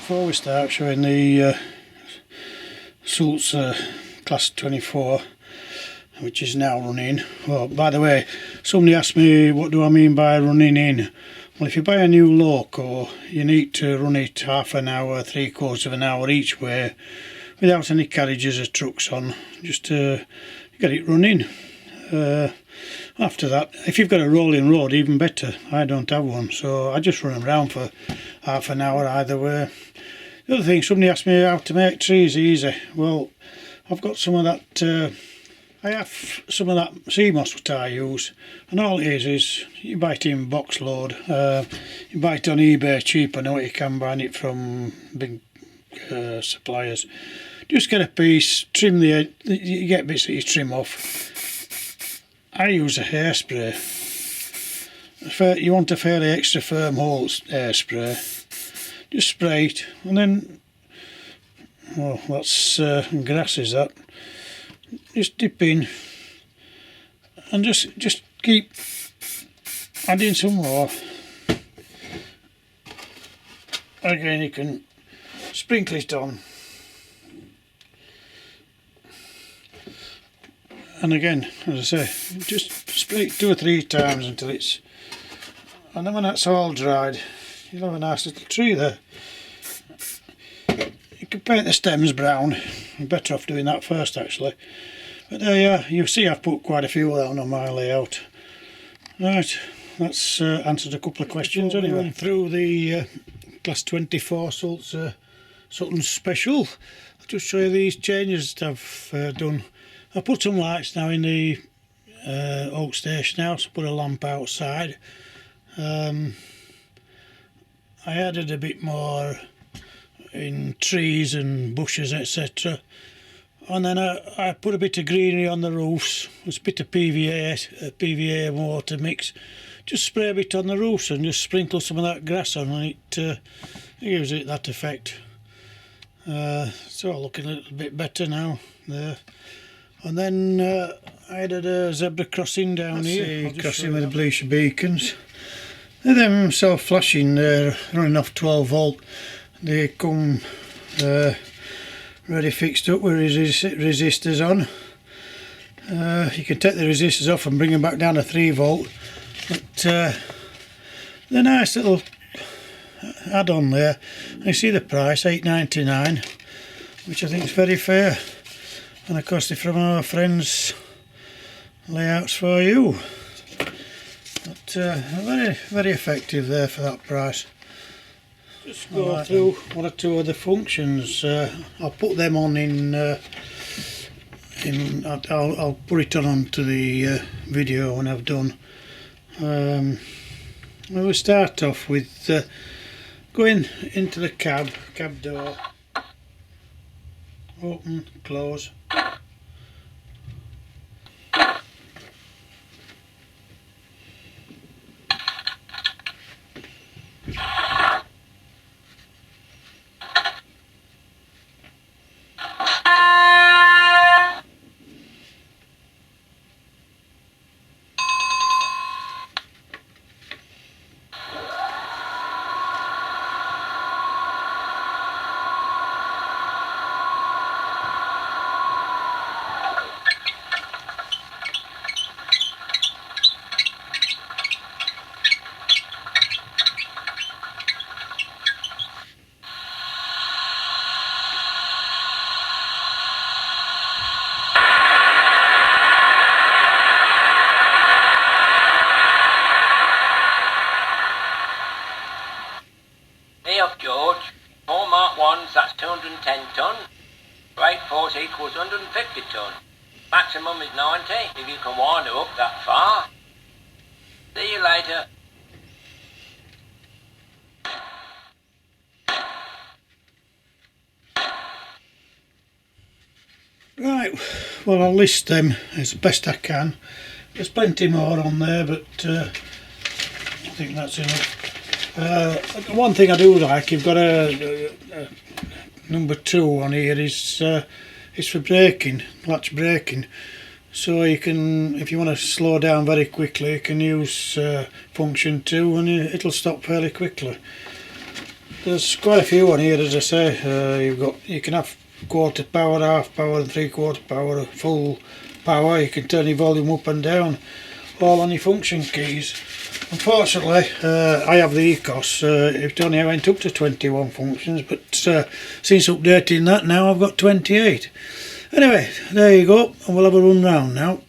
Before we start showing the Sulzer Class 24, which is now running. Oh, by the way, somebody asked me what do I mean by running in. Well, if you buy a new loco, you need to run it half an hour, 3/4 of an hour each way, without any carriages or trucks on, just to get it running. After that, if you've got a rolling road, even better. I don't have one, so I just run around for half an hour either way. The other thing, somebody asked me how to make trees easy. Well, I've got some of that, I have some of that sea moss that I use, and all it is you buy it in box load. You buy it on eBay cheap. I know you can buy it from big suppliers. Just get a piece, trim you get bits that you trim off. I use a hairspray. You want a fairly extra firm hold hairspray. Just spray it, and then, well, that's grass is that. Just dip in, and just keep adding some more. Again, you can sprinkle it on. And again, as I say, just spray it 2 or 3 times until it's, and then when that's all dried, you'll have a nice little tree there. You can paint the stems brown. You're better off doing that first actually. But there you are. You see I've put quite a few down on my layout. Right, that's answered a couple of questions anyway. Went through the Class 24 Sutton Special. I'll just show you these changes that I've done. I put some lights now in the oak station house. Put a lamp outside. I added a bit more in trees and bushes, etc. And then I put a bit of greenery on the roofs. There's a bit of PVA and water mix. Just spray a bit on the roofs and just sprinkle some of that grass on, and it gives it that effect. It's all looking a little bit better now there. And then I added a zebra crossing down here. Crossing with the bleacher beacons. They're them self-flashing, they're running off 12 volt. They come ready fixed up with resistors on. You can take the resistors off and bring them back down to 3 volt. But they're a nice little add-on there. And you see the price, £8.99, which I think is very fair. And of course they're from our friends Layouts for You. But very, very effective there for that price. Just go through 1 or 2 other functions. I'll put them on I'll put it onto the video when I've done. We'll start off with going into the cab door. Open, close. George, 4 Mark 1s, that's 210 tonne. Rate force equals 150 tonne. Maximum is 90 if you can wind her up that far. See you later. Right, well I'll list them as best I can. There's plenty more on there, but I think that's enough. One thing I do like, you've got a number 2 on here, is it's for braking, latch braking. So you can, if you want to slow down very quickly, you can use function 2 and it'll stop fairly quickly. There's quite a few on here, as I say. You can have quarter power, half power and 3/4 power, full power. You can turn your volume up and down, all on your function keys. Unfortunately, I have the Ecos. It only went up to 21 functions, but since updating that now I've got 28. Anyway, there you go, and we'll have a run round now.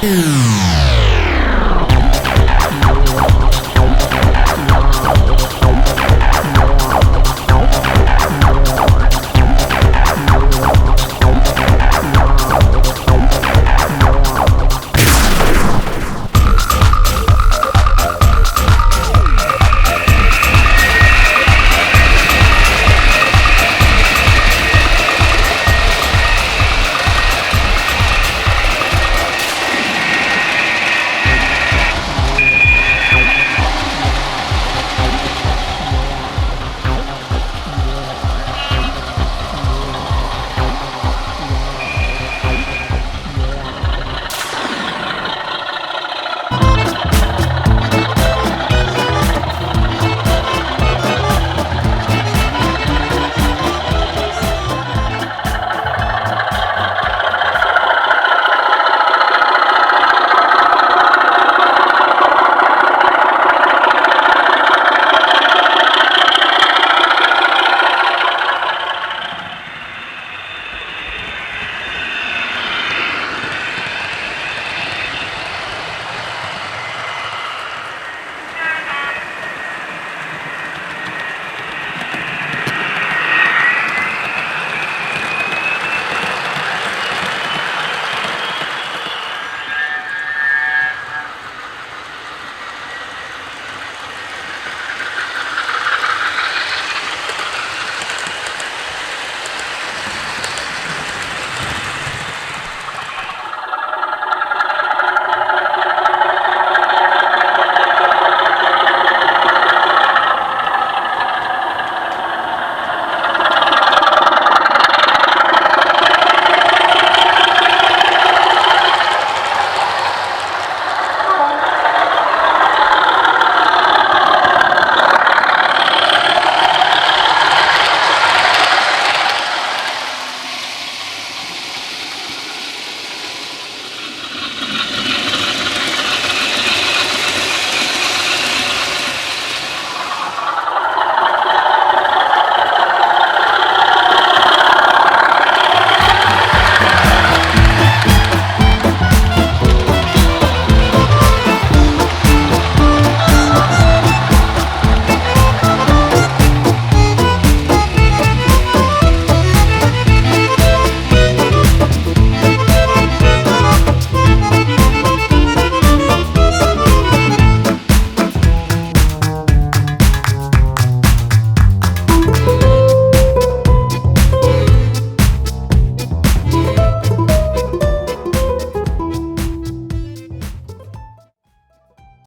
Yeah.